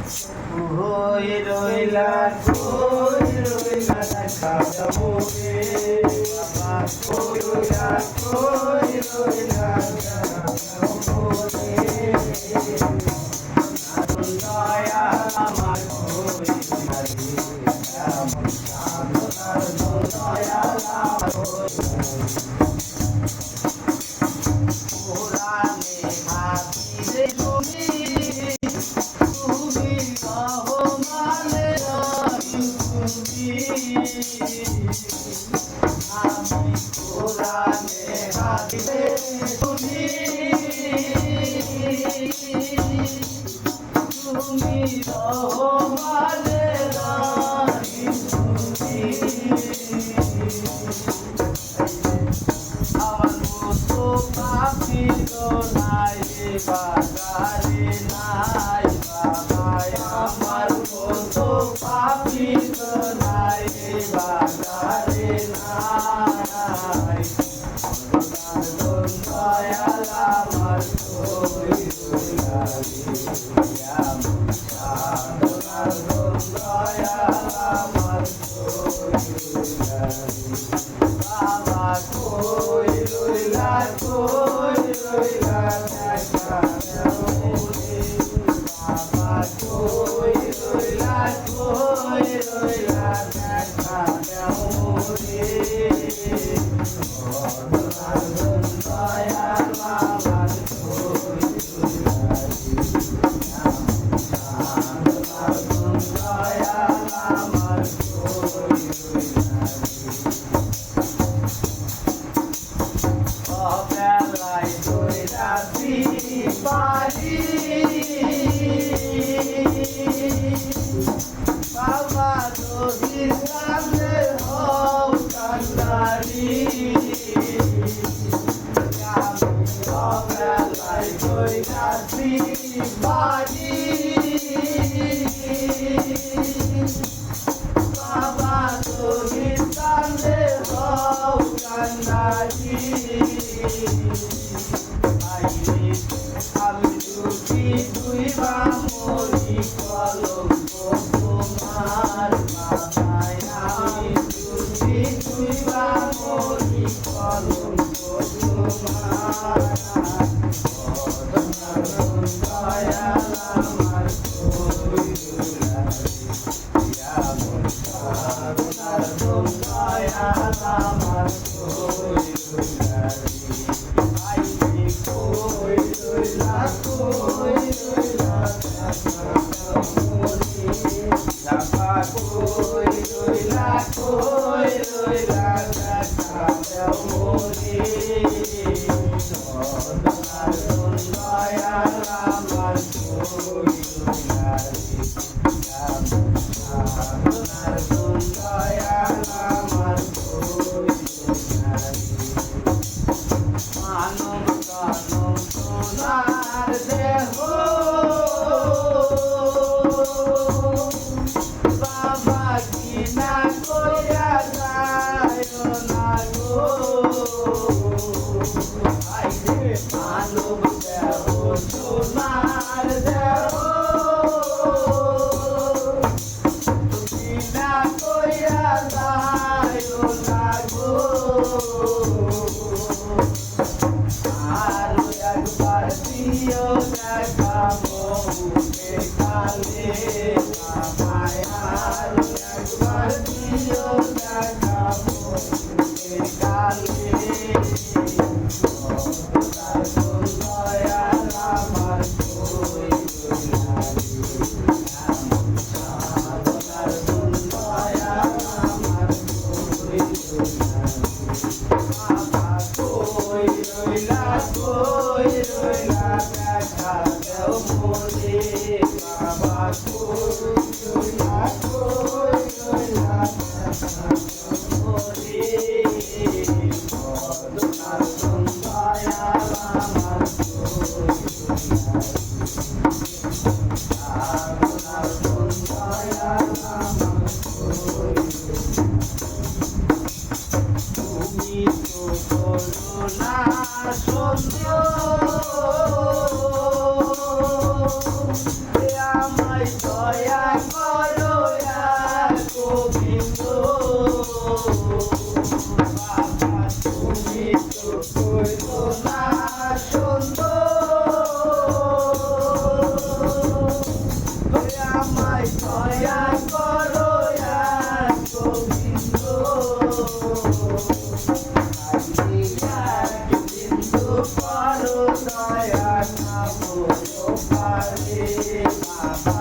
কই রইলা দেখা যাবো রে বাবা কই রইলা দেখা যাবো রে দয়া আমার কই রইলা আমার দয়া পুরানে ভাবিরে তুমি রহমানে আমি পুরানে ভাবিরে তুমি রহমানে আমার মতো পাপি নাই বাজারে নাই বাবাই আমার মতো পাপি নাই বাজারে নাই দয়াল আমার দয়াল আমার বাবা কই রইলা দেখা যাবো রে বাবা কই রইলা দেখা যাবো রে দয়াল আমার দয়াল আমার অবেলায় দৈরাতি বাড়ি বাবা দহির কাছে হও কান্দারি অবেলায় দৈরাতি বাড়ি বাবা দহির কাছে হও কান্দারি আমি যদি তুই বা মরি কলঙ্ক তোমার মাথায় আমি যদি তুই বা মরি কলঙ্ক তোমার দয়াল আমার দয়াল আমার আমায় দয়া করো গোবিন্দ বাবা তুমি তো করো না সুন্দর আমায় দয়া করো গোবিন্দ কিন্তু করো দয়া না বলো পারে বাবা